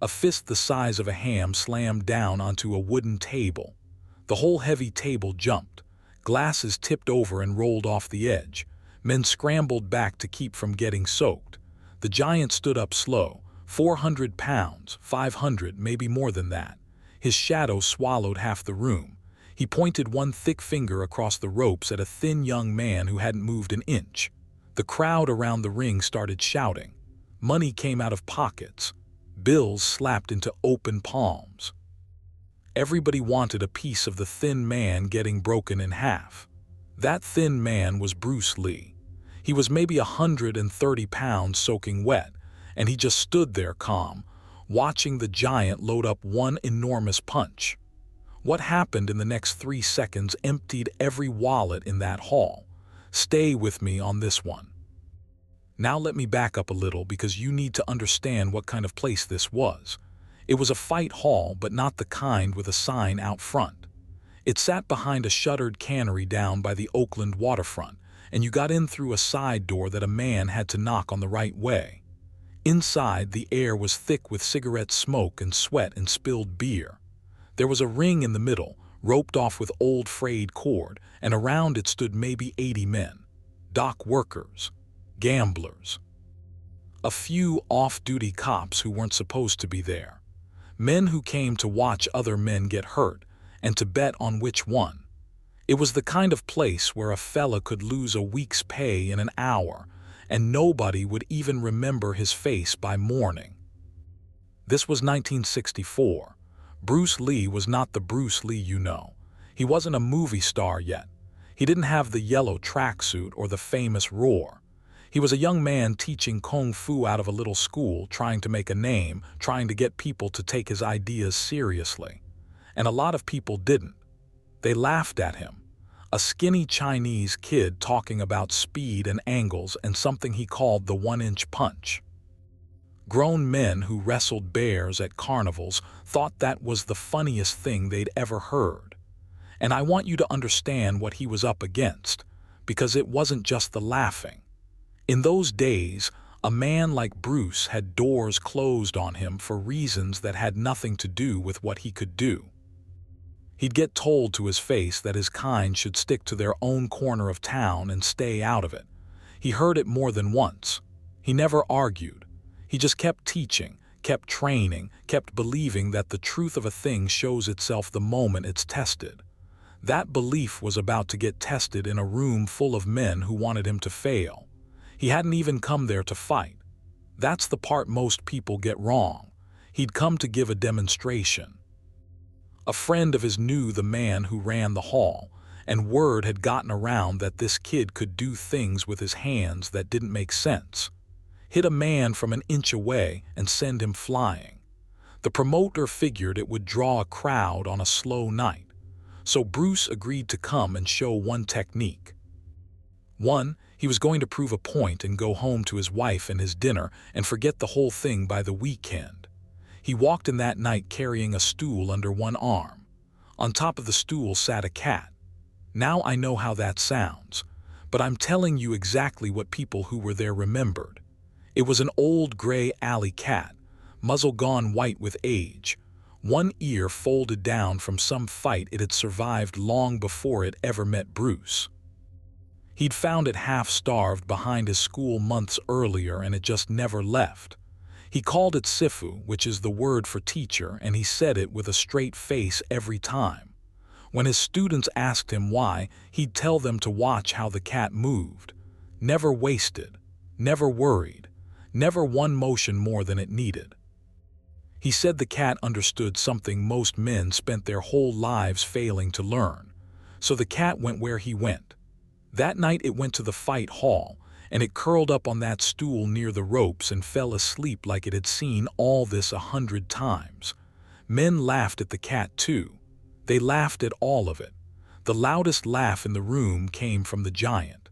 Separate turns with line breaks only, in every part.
A fist the size of a ham slammed down onto a wooden table. The whole heavy table jumped. Glasses tipped over and rolled off the edge. Men scrambled back to keep from getting soaked. The giant stood up slow, 400 pounds, 500, maybe more than that. His shadow swallowed half the room. He pointed one thick finger across the ropes at a thin young man who hadn't moved an inch. The crowd around the ring started shouting. Money came out of pockets. Bills slapped into open palms. Everybody wanted a piece of the thin man getting broken in half. That thin man was Bruce Lee. He was maybe 130 pounds soaking wet, and he just stood there calm, watching the giant load up one enormous punch. What happened in the next 3 seconds emptied every wallet in that hall. Stay with me on this one. Now let me back up a little because you need to understand what kind of place this was. It was a fight hall, but not the kind with a sign out front. It sat behind a shuttered cannery down by the Oakland waterfront, and you got in through a side door that a man had to knock on the right way. Inside, the air was thick with cigarette smoke and sweat and spilled beer. There was a ring in the middle, roped off with old frayed cord, and around it stood maybe 80 men. Dock workers. Gamblers. A few off-duty cops who weren't supposed to be there. Men who came to watch other men get hurt and to bet on which one. It was the kind of place where a fella could lose a week's pay in an hour and nobody would even remember his face by morning. This was 1964. Bruce Lee was not the Bruce Lee you know. He wasn't a movie star yet. He didn't have the yellow tracksuit or the famous roar. He was a young man teaching kung fu out of a little school, trying to make a name, trying to get people to take his ideas seriously. And a lot of people didn't. They laughed at him. A skinny Chinese kid talking about speed and angles and something he called the one-inch punch. Grown men who wrestled bears at carnivals thought that was the funniest thing they'd ever heard. And I want you to understand what he was up against, because it wasn't just the laughing. In those days, a man like Bruce had doors closed on him for reasons that had nothing to do with what he could do. He'd get told to his face that his kind should stick to their own corner of town and stay out of it. He heard it more than once. He never argued. He just kept teaching, kept training, kept believing that the truth of a thing shows itself the moment it's tested. That belief was about to get tested in a room full of men who wanted him to fail. He hadn't even come there to fight. That's the part most people get wrong. He'd come to give a demonstration. A friend of his knew the man who ran the hall, and word had gotten around that this kid could do things with his hands that didn't make sense. Hit a man from an inch away and send him flying. The promoter figured it would draw a crowd on a slow night, so Bruce agreed to come and show one technique. One, he was going to prove a point and go home to his wife and his dinner and forget the whole thing by the weekend. He walked in that night carrying a stool under one arm. On top of the stool sat a cat. Now I know how that sounds, but I'm telling you exactly what people who were there remembered. It was an old gray alley cat, muzzle gone white with age, one ear folded down from some fight it had survived long before it ever met Bruce. He'd found it half-starved behind his school months earlier and it just never left. He called it Sifu, which is the word for teacher, and he said it with a straight face every time. When his students asked him why, he'd tell them to watch how the cat moved. Never wasted, never worried, never one motion more than it needed. He said the cat understood something most men spent their whole lives failing to learn. So the cat went where he went. That night it went to the fight hall, and it curled up on that stool near the ropes and fell asleep like it had seen all this 100 times. Men laughed at the cat too. They laughed at all of it. The loudest laugh in the room came from the giant.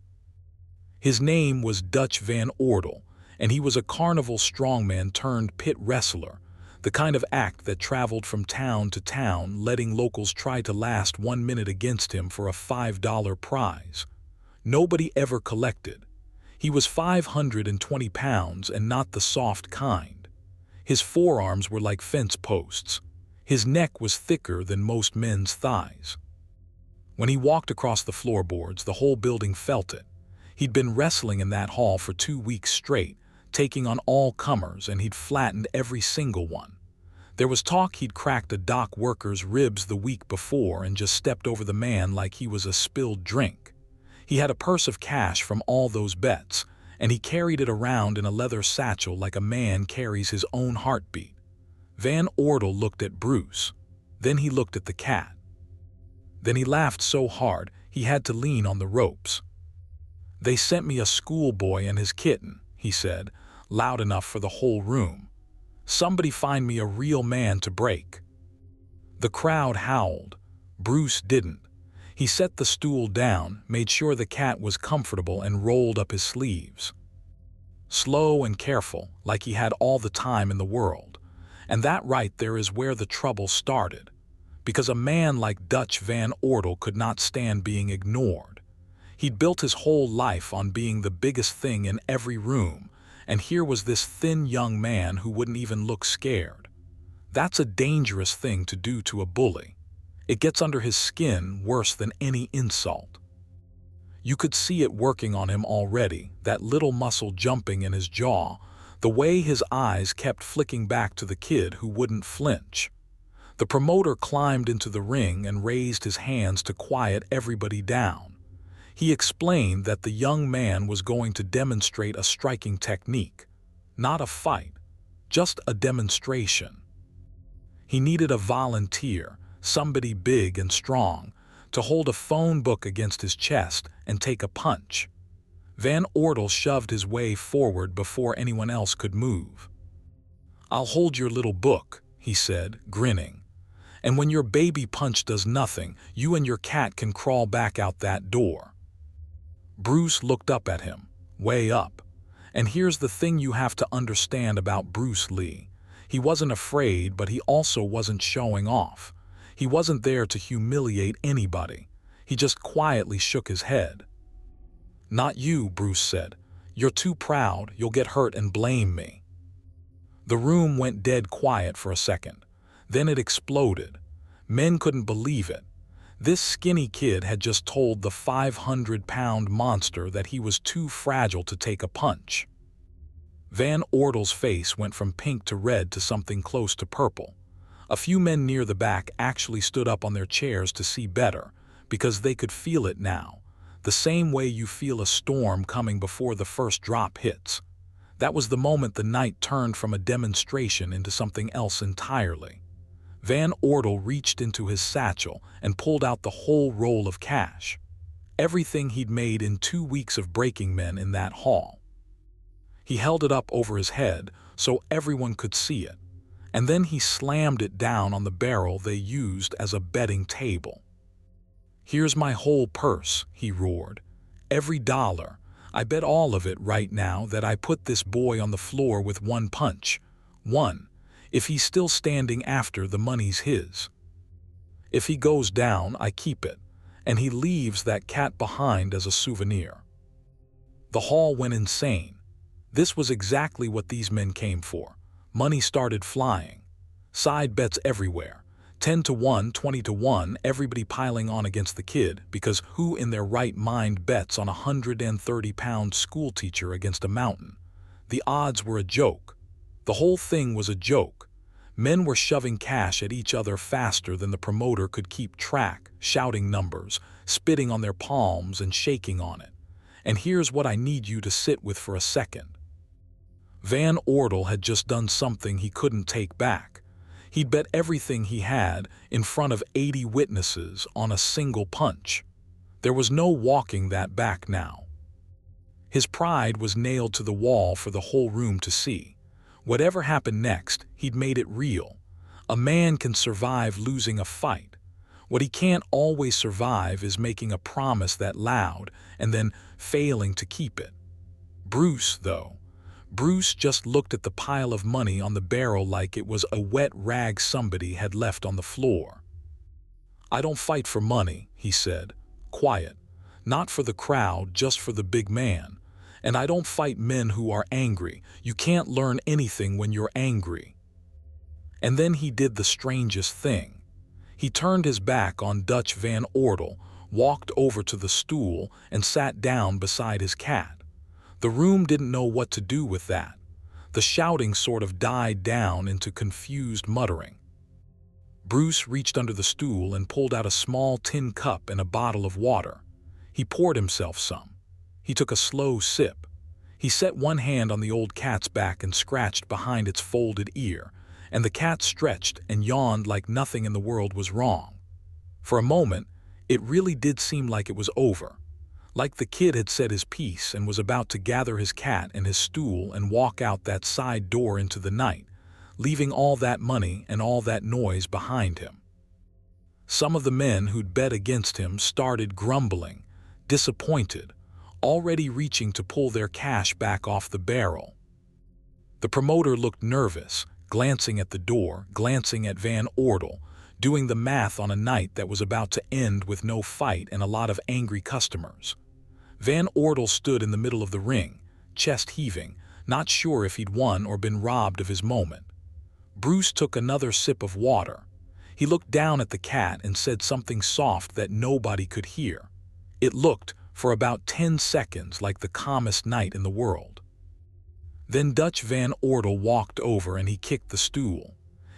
His name was Dutch Van Ordel, and he was a carnival strongman turned pit wrestler, the kind of act that traveled from town to town letting locals try to last 1 minute against him for a $5 prize. Nobody ever collected. He was 520 pounds and not the soft kind. His forearms were like fence posts. His neck was thicker than most men's thighs. When he walked across the floorboards, the whole building felt it. He'd been wrestling in that hall for 2 weeks straight, taking on all comers, and he'd flattened every single one. There was talk he'd cracked a dock worker's ribs the week before and just stepped over the man like he was a spilled drink. He had a purse of cash from all those bets, and he carried it around in a leather satchel like a man carries his own heartbeat. Van Ordel looked at Bruce. Then he looked at the cat. Then he laughed so hard he had to lean on the ropes. "They sent me a schoolboy and his kitten," he said, loud enough for the whole room. "Somebody find me a real man to break." The crowd howled. Bruce didn't. He set the stool down, made sure the cat was comfortable, and rolled up his sleeves. Slow and careful, like he had all the time in the world. And that right there is where the trouble started. Because a man like Dutch Van Ordel could not stand being ignored. He'd built his whole life on being the biggest thing in every room, and here was this thin young man who wouldn't even look scared. That's a dangerous thing to do to a bully. It gets under his skin worse than any insult. You could see it working on him already, that little muscle jumping in his jaw, the way his eyes kept flicking back to the kid who wouldn't flinch. The promoter climbed into the ring and raised his hands to quiet everybody down. He explained that the young man was going to demonstrate a striking technique, not a fight, just a demonstration. He needed a volunteer, somebody big and strong, to hold a phone book against his chest and take a punch. Van Ordel shoved his way forward before anyone else could move. "I'll hold your little book," he said, grinning. "And when your baby punch does nothing, you and your cat can crawl back out that door." Bruce looked up at him, way up. And here's the thing you have to understand about Bruce Lee. He wasn't afraid, but he also wasn't showing off. He wasn't there to humiliate anybody. He just quietly shook his head. "Not you," Bruce said. "You're too proud, you'll get hurt and blame me." The room went dead quiet for a second. Then it exploded. Men couldn't believe it. This skinny kid had just told the 500-pound monster that he was too fragile to take a punch. Van Ordel's face went from pink to red to something close to purple. A few men near the back actually stood up on their chairs to see better, because they could feel it now, the same way you feel a storm coming before the first drop hits. That was the moment the night turned from a demonstration into something else entirely. Van Ordel reached into his satchel and pulled out the whole roll of cash. Everything he'd made in 2 weeks of breaking men in that hall. He held it up over his head so everyone could see it, and then he slammed it down on the barrel they used as a betting table. "Here's my whole purse," he roared. "Every dollar. I bet all of it right now that I put this boy on the floor with one punch. One. If he's still standing after, the money's his. If he goes down, I keep it, and he leaves that cat behind as a souvenir." The hall went insane. This was exactly what these men came for. Money started flying. Side bets everywhere. 10 to 1, 20 to 1, everybody piling on against the kid, because who in their right mind bets on a 130-pound schoolteacher against a mountain? The odds were a joke. The whole thing was a joke. Men were shoving cash at each other faster than the promoter could keep track, shouting numbers, spitting on their palms and shaking on it. And here's what I need you to sit with for a second. Van Ordel had just done something he couldn't take back. He'd bet everything he had in front of 80 witnesses on a single punch. There was no walking that back now. His pride was nailed to the wall for the whole room to see. Whatever happened next, he'd made it real. A man can survive losing a fight. What he can't always survive is making a promise that loud and then failing to keep it. Bruce, though. Bruce just looked at the pile of money on the barrel like it was a wet rag somebody had left on the floor. "I don't fight for money," he said, quiet. "Not for the crowd, just for the big man. And I don't fight men who are angry. You can't learn anything when you're angry. And then he did the strangest thing. He turned his back on Dutch Van Ordel, walked over to the stool, and sat down beside his cat. The room didn't know what to do with that. The shouting sort of died down into confused muttering. Bruce reached under the stool and pulled out a small tin cup and a bottle of water. He poured himself some. He took a slow sip. He set one hand on the old cat's back and scratched behind its folded ear, and the cat stretched and yawned like nothing in the world was wrong. For a moment, it really did seem like it was over, like the kid had said his piece and was about to gather his cat and his stool and walk out that side door into the night, leaving all that money and all that noise behind him. Some of the men who'd bet against him started grumbling, disappointed, already reaching to pull their cash back off the barrel. The promoter looked nervous, glancing at the door, glancing at Van Ordel, doing the math on a night that was about to end with no fight and a lot of angry customers. Van Ordel stood in the middle of the ring, chest heaving, not sure if he'd won or been robbed of his moment. Bruce took another sip of water. He looked down at the cat and said something soft that nobody could hear. It looked, for about 10 seconds, like the calmest night in the world. Then Dutch Van Ordel walked over and he kicked the stool.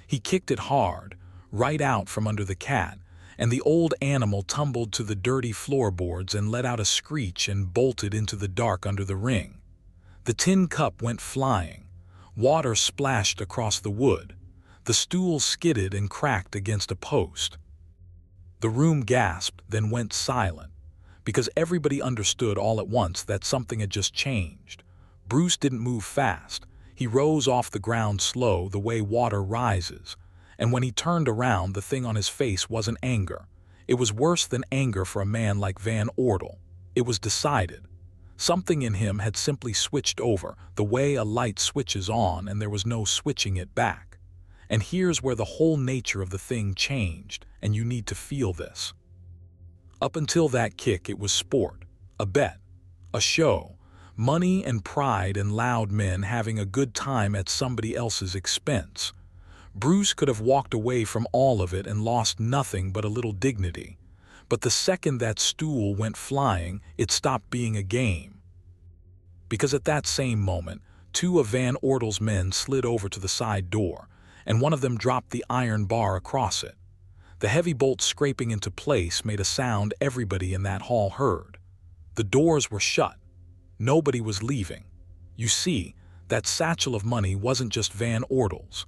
He kicked it hard, right out from under the cat, and the old animal tumbled to the dirty floorboards and let out a screech and bolted into the dark under the ring. The tin cup went flying. Water splashed across the wood. The stool skidded and cracked against a post. The room gasped, then went silent, because everybody understood all at once that something had just changed. Bruce didn't move fast. He rose off the ground slow, the way water rises. And when he turned around, the thing on his face wasn't anger. It was worse than anger for a man like Van Ordel. It was decided. Something in him had simply switched over, the way a light switches on and there was no switching it back. And here's where the whole nature of the thing changed, and you need to feel this. Up until that kick, it was sport, a bet, a show, money and pride and loud men having a good time at somebody else's expense. Bruce could have walked away from all of it and lost nothing but a little dignity. But the second that stool went flying, it stopped being a game. Because at that same moment, two of Van Ordel's men slid over to the side door, and one of them dropped the iron bar across it. The heavy bolt scraping into place made a sound everybody in that hall heard. The doors were shut. Nobody was leaving. You see, that satchel of money wasn't just Van Ordel's.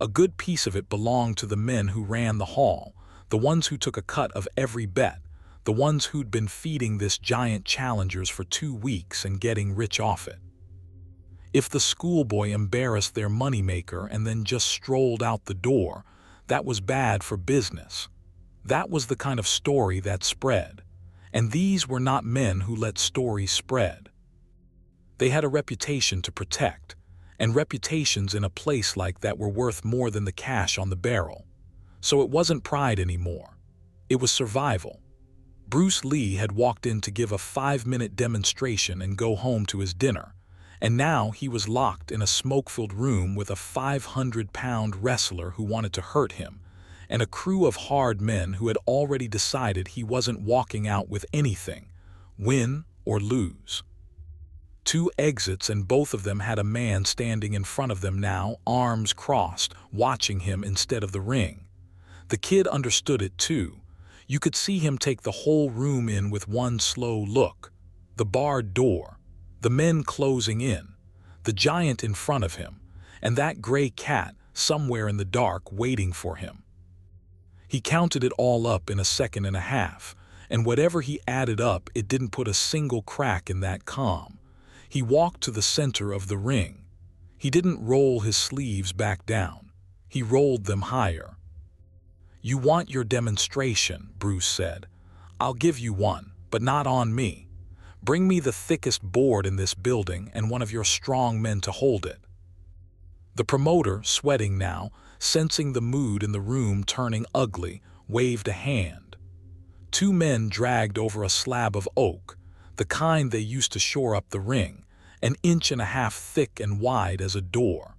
A good piece of it belonged to the men who ran the hall, the ones who took a cut of every bet, the ones who'd been feeding this giant challengers for 2 weeks and getting rich off it. If the schoolboy embarrassed their moneymaker and then just strolled out the door, that was bad for business. That was the kind of story that spread. And these were not men who let stories spread. They had a reputation to protect, and reputations in a place like that were worth more than the cash on the barrel. So it wasn't pride anymore. It was survival. Bruce Lee had walked in to give a 5-minute demonstration and go home to his dinner, and now he was locked in a smoke-filled room with a 500-pound wrestler who wanted to hurt him, and a crew of hard men who had already decided he wasn't walking out with anything, win or lose. 2 exits, and both of them had a man standing in front of them now, arms crossed, watching him instead of the ring. The kid understood it too. You could see him take the whole room in with one slow look. The barred door, the men closing in, the giant in front of him, and that gray cat somewhere in the dark waiting for him. He counted it all up in a second and a half, and whatever he added up, it didn't put a single crack in that calm. He walked to the center of the ring. He didn't roll his sleeves back down. He rolled them higher. "You want your demonstration," Bruce said. "I'll give you one, but not on me. Bring me the thickest board in this building and one of your strong men to hold it." The promoter, sweating now, sensing the mood in the room turning ugly, waved a hand. 2 men dragged over a slab of oak, the kind they used to shore up the ring, 1.5 inches thick and wide as a door.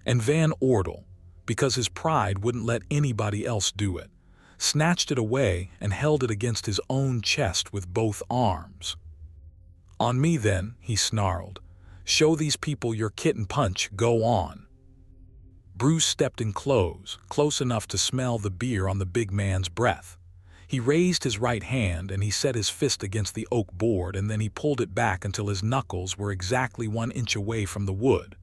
And Van Ordel, because his pride wouldn't let anybody else do it, snatched it away and held it against his own chest with both arms. "On me then," he snarled. "Show these people your kitten punch, go on." Bruce stepped in close enough to smell the beer on the big man's breath. He raised his right hand and he set his fist against the oak board, and then he pulled it back until his knuckles were exactly 1 inch away from the wood.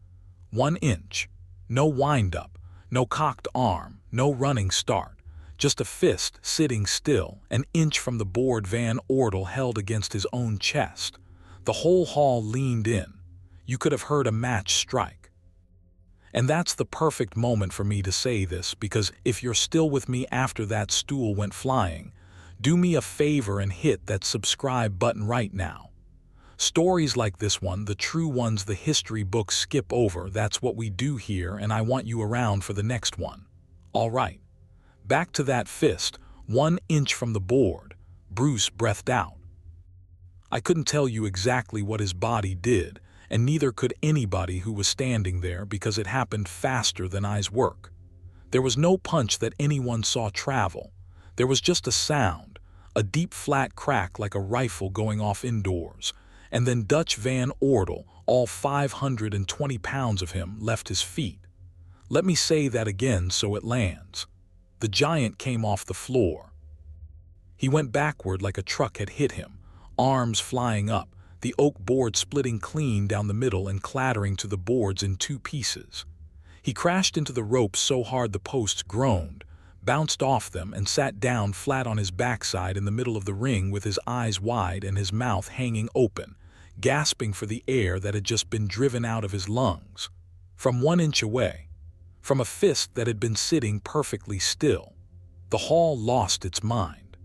1 inch. No wind-up, no cocked arm, no running start. Just a fist sitting still, an inch from the board Van Ordel held against his own chest. The whole hall leaned in. You could have heard a match strike. And that's the perfect moment for me to say this, because if you're still with me after that stool went flying, do me a favor and hit that subscribe button right now. Stories like this one, the true ones the history books skip over, that's what we do here, and I want you around for the next one. All right. Back to that fist, 1 inch from the board. Bruce breathed out. I couldn't tell you exactly what his body did, and neither could anybody who was standing there, because it happened faster than eyes work. There was no punch that anyone saw travel. There was just a sound, a deep flat crack like a rifle going off indoors, and then Dutch Van Ordel, all 520 pounds of him, left his feet. Let me say that again so it lands. The giant came off the floor. He went backward like a truck had hit him, arms flying up, the oak board splitting clean down the middle and clattering to the boards in 2 pieces. He crashed into the ropes so hard the posts groaned, bounced off them, and sat down flat on his backside in the middle of the ring with his eyes wide and his mouth hanging open, gasping for the air that had just been driven out of his lungs. From 1 inch away, from a fist that had been sitting perfectly still, the hall lost its mind.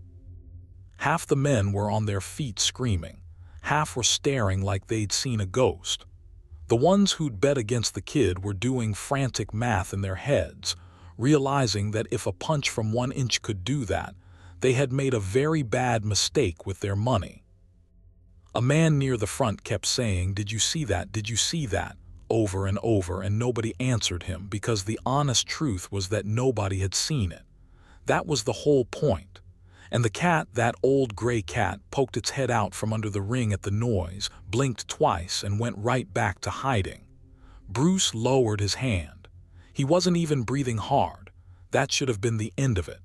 Half the men were on their feet screaming. Half were staring like they'd seen a ghost. The ones who'd bet against the kid were doing frantic math in their heads, realizing that if a punch from 1 inch could do that, they had made a very bad mistake with their money. A man near the front kept saying, "Did you see that? Did you see that?" over and over, and nobody answered him, because the honest truth was that nobody had seen it. That was the whole point. And the cat, that old gray cat, poked its head out from under the ring at the noise, blinked twice, and went right back to hiding. Bruce lowered his hand. He wasn't even breathing hard. That should have been the end of it.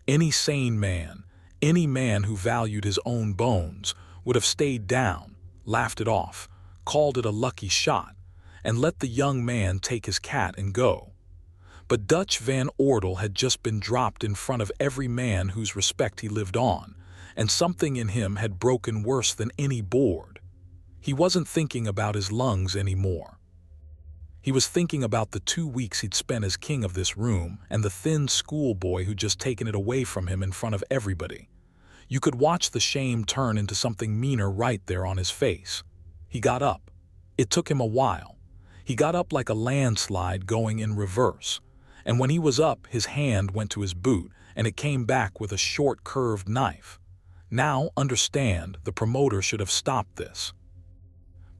Any sane man, any man who valued his own bones, would have stayed down, laughed it off, called it a lucky shot, and let the young man take his cat and go. But Dutch Van Ordel had just been dropped in front of every man whose respect he lived on, and something in him had broken worse than any board. He wasn't thinking about his lungs anymore. He was thinking about the 2 weeks he'd spent as king of this room and the thin schoolboy who'd just taken it away from him in front of everybody. You could watch the shame turn into something meaner right there on his face. He got up. It took him a while. He got up like a landslide going in reverse. And when he was up, his hand went to his boot, and it came back with a short, curved knife. Now, understand, the promoter should have stopped this.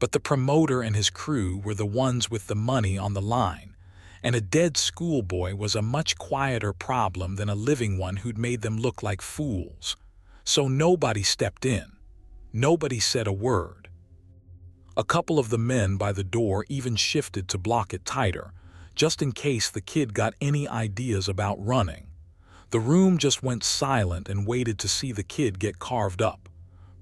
But the promoter and his crew were the ones with the money on the line, and a dead schoolboy was a much quieter problem than a living one who'd made them look like fools. So nobody stepped in. Nobody said a word. A couple of the men by the door even shifted to block it tighter, just in case the kid got any ideas about running. The room just went silent and waited to see the kid get carved up.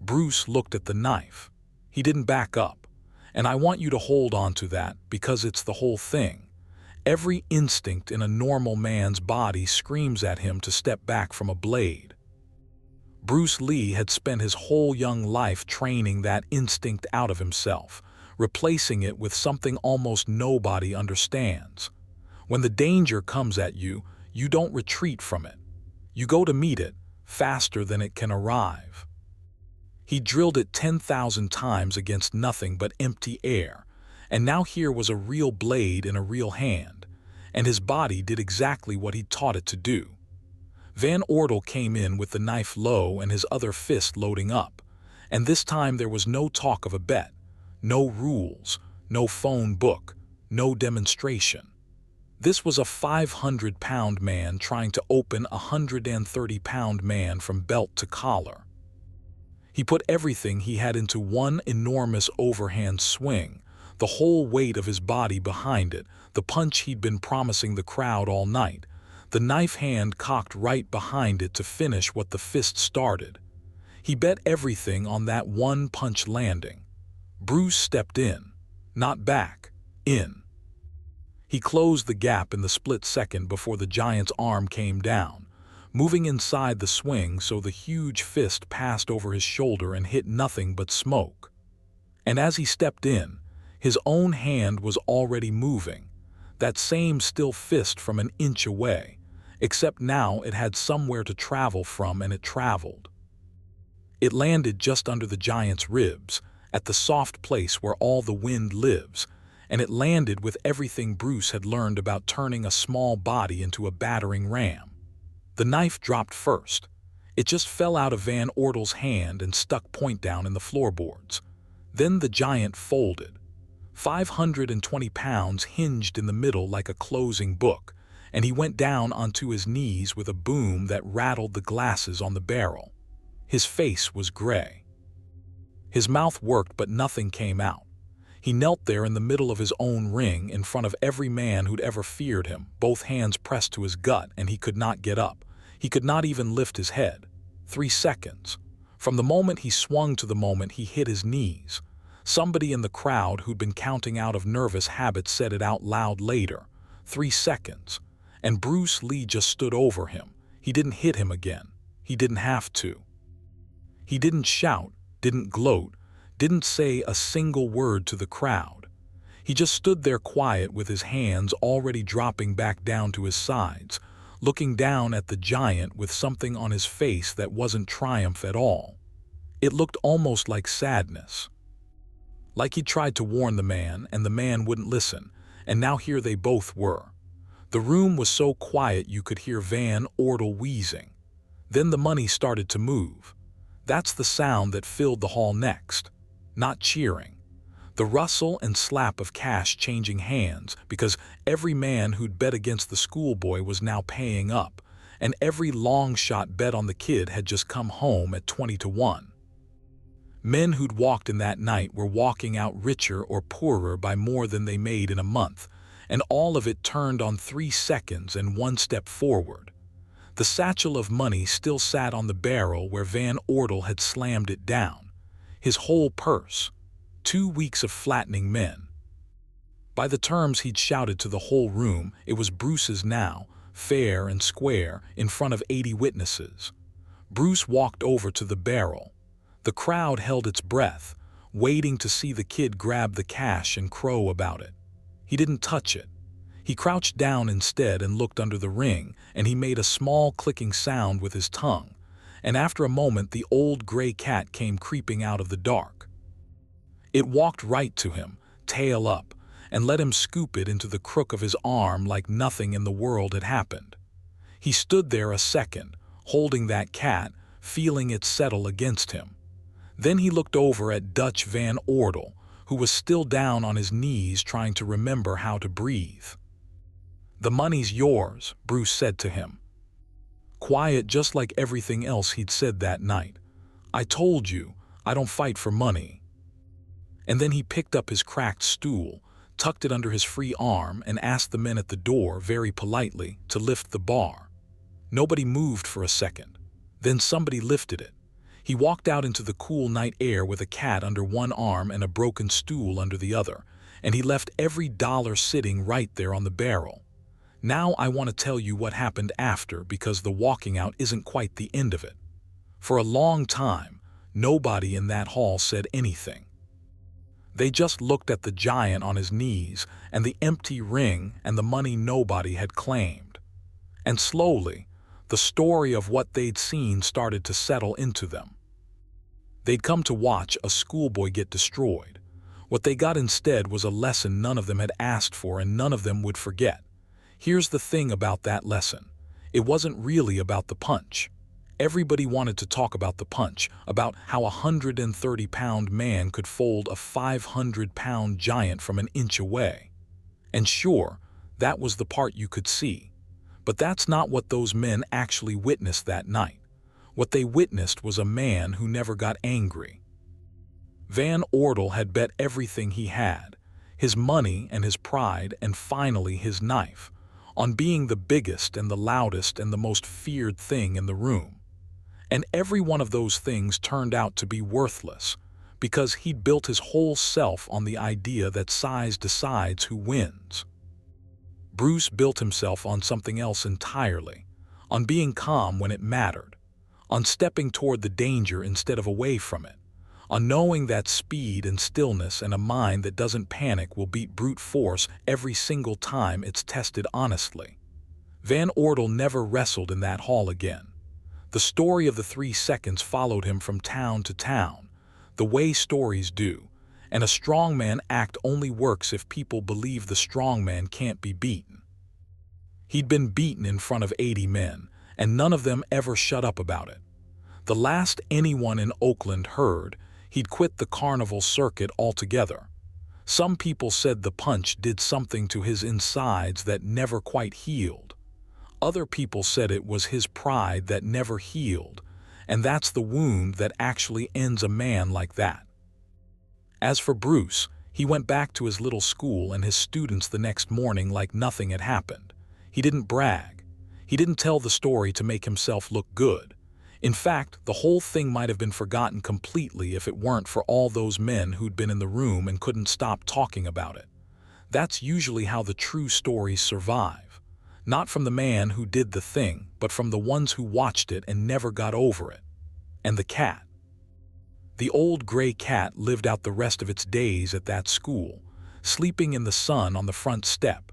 Bruce looked at the knife. He didn't back up. And I want you to hold on to that, because it's the whole thing. Every instinct in a normal man's body screams at him to step back from a blade. Bruce Lee had spent his whole young life training that instinct out of himself, replacing it with something almost nobody understands. When the danger comes at you, you don't retreat from it. You go to meet it faster than it can arrive. He drilled it 10,000 times against nothing but empty air, and now here was a real blade in a real hand, and his body did exactly what he'd taught it to do. Van Ordel came in with the knife low and his other fist loading up, and this time there was no talk of a bet, no rules, no phone book, no demonstration. This was a 500-pound man trying to open a 130-pound man from belt to collar. He put everything he had into one enormous overhand swing, the whole weight of his body behind it, the punch he'd been promising the crowd all night, the knife hand cocked right behind it to finish what the fist started. He bet everything on that one punch landing. Bruce stepped in, not back, in. He closed the gap in the split second before the giant's arm came down, moving inside the swing so the huge fist passed over his shoulder and hit nothing but smoke. And as he stepped in, his own hand was already moving, that same still fist from an inch away, except now it had somewhere to travel from, and it traveled. It landed just under the giant's ribs, at the soft place where all the wind lives, and it landed with everything Bruce had learned about turning a small body into a battering ram. The knife dropped first. It just fell out of Van Ordel's hand and stuck point down in the floorboards. Then the giant folded. 520 pounds hinged in the middle like a closing book, and he went down onto his knees with a boom that rattled the glasses on the barrel. His face was gray. His mouth worked, but nothing came out. He knelt there in the middle of his own ring in front of every man who'd ever feared him, both hands pressed to his gut, and he could not get up. He could not even lift his head. 3 seconds. From the moment he swung to the moment he hit his knees. Somebody in the crowd who'd been counting out of nervous habit said it out loud later. 3 seconds. And Bruce Lee just stood over him. He didn't hit him again. He didn't have to. He didn't shout, didn't gloat, didn't say a single word to the crowd. He just stood there quiet with his hands already dropping back down to his sides, looking down at the giant with something on his face that wasn't triumph at all. It looked almost like sadness. Like he'd tried to warn the man, and the man wouldn't listen, and now here they both were. The room was so quiet you could hear Van Ordel wheezing. Then the money started to move. That's the sound that filled the hall next. Not cheering. The rustle and slap of cash changing hands, because every man who'd bet against the schoolboy was now paying up, and every long shot bet on the kid had just come home at 20-1. Men who'd walked in that night were walking out richer or poorer by more than they made in a month, and all of it turned on 3 seconds and 1 step forward. The satchel of money still sat on the barrel where Van Ordel had slammed it down. His whole purse. 2 weeks of flattening men. By the terms he'd shouted to the whole room, it was Bruce's now, fair and square, in front of 80 witnesses. Bruce walked over to the barrel. The crowd held its breath, waiting to see the kid grab the cash and crow about it. He didn't touch it. He crouched down instead and looked under the ring, and he made a small clicking sound with his tongue. And after a moment the old gray cat came creeping out of the dark. It walked right to him, tail up, and let him scoop it into the crook of his arm like nothing in the world had happened. He stood there a second, holding that cat, feeling it settle against him. Then he looked over at Dutch Van Ordel, who was still down on his knees trying to remember how to breathe. "The money's yours," Bruce said to him. Quiet just like everything else he'd said that night. "I told you, I don't fight for money." And then he picked up his cracked stool, tucked it under his free arm, and asked the men at the door very politely to lift the bar. Nobody moved for a second. Then somebody lifted it. He walked out into the cool night air with a cat under one arm and a broken stool under the other, and he left every dollar sitting right there on the barrel. Now I want to tell you what happened after, because the walking out isn't quite the end of it. For a long time, nobody in that hall said anything. They just looked at the giant on his knees and the empty ring and the money nobody had claimed. And slowly, the story of what they'd seen started to settle into them. They'd come to watch a schoolboy get destroyed. What they got instead was a lesson none of them had asked for and none of them would forget. Here's the thing about that lesson. It wasn't really about the punch. Everybody wanted to talk about the punch, about how a 130-pound man could fold a 500-pound giant from an inch away. And sure, That was the part you could see. But that's not what those men actually witnessed that night. What they witnessed was a man who never got angry. Van Ordel had bet everything he had, his money and his pride and finally his knife, on being the biggest and the loudest and the most feared thing in the room. And every one of those things turned out to be worthless, because he'd built his whole self on the idea that size decides who wins. Bruce built himself on something else entirely, on being calm when it mattered, on stepping toward the danger instead of away from it, on knowing that speed and stillness and a mind that doesn't panic will beat brute force every single time it's tested honestly. Van Ordel never wrestled in that hall again. The story of the 3 seconds followed him from town to town, the way stories do, and a strongman act only works if people believe the strongman can't be beaten. He'd been beaten in front of 80 men, and none of them ever shut up about it. The last anyone in Oakland heard, he'd quit the carnival circuit altogether. Some people said the punch did something to his insides that never quite healed. Other people said it was his pride that never healed, and that's the wound that actually ends a man like that. As for Bruce, he went back to his little school and his students the next morning like nothing had happened. He didn't brag. He didn't tell the story to make himself look good. In fact, the whole thing might have been forgotten completely if it weren't for all those men who'd been in the room and couldn't stop talking about it. That's usually how the true stories survive. Not from the man who did the thing, but from the ones who watched it and never got over it. And the cat. The old gray cat lived out the rest of its days at that school, sleeping in the sun on the front step,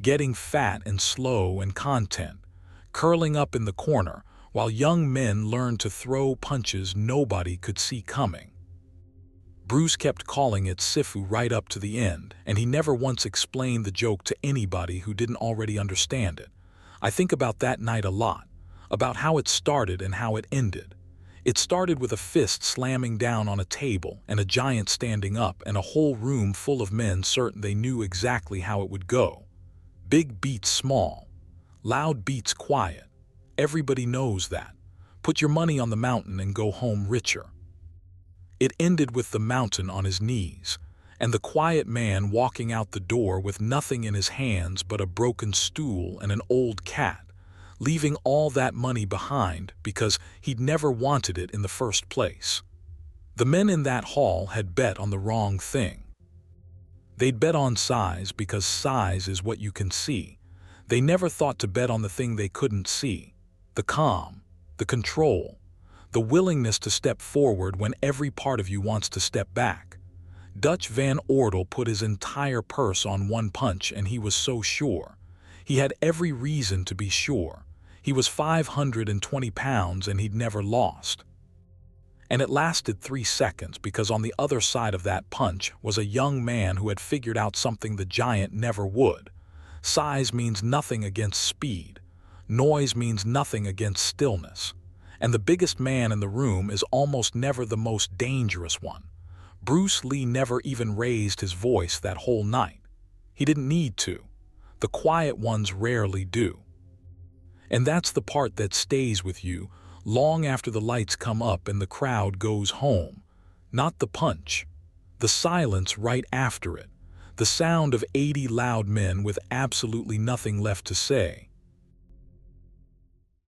getting fat and slow and content, curling up in the corner, while young men learned to throw punches nobody could see coming. Bruce kept calling it Sifu right up to the end, and he never once explained the joke to anybody who didn't already understand it. I think about that night a lot, about how it started and how it ended. It started with a fist slamming down on a table and a giant standing up and a whole room full of men certain they knew exactly how it would go. Big beats small, loud beats quiet. Everybody knows that. Put your money on the mountain and go home richer. It ended with the mountain on his knees, and the quiet man walking out the door with nothing in his hands but a broken stool and an old cat, leaving all that money behind because he'd never wanted it in the first place. The men in that hall had bet on the wrong thing. They'd bet on size because size is what you can see. They never thought to bet on the thing they couldn't see, the calm, the control, the willingness to step forward when every part of you wants to step back. Dutch Van Ordel put his entire purse on one punch, and he was so sure. He had every reason to be sure. He was 520 pounds and he'd never lost. And it lasted 3 seconds because on the other side of that punch was a young man who had figured out something the giant never would. Size means nothing against speed. Noise means nothing against stillness. And the biggest man in the room is almost never the most dangerous one. Bruce Lee never even raised his voice that whole night. He didn't need to. The quiet ones rarely do. And that's the part that stays with you long after the lights come up and the crowd goes home. Not the punch. The silence right after it. The sound of 80 loud men with absolutely nothing left to say.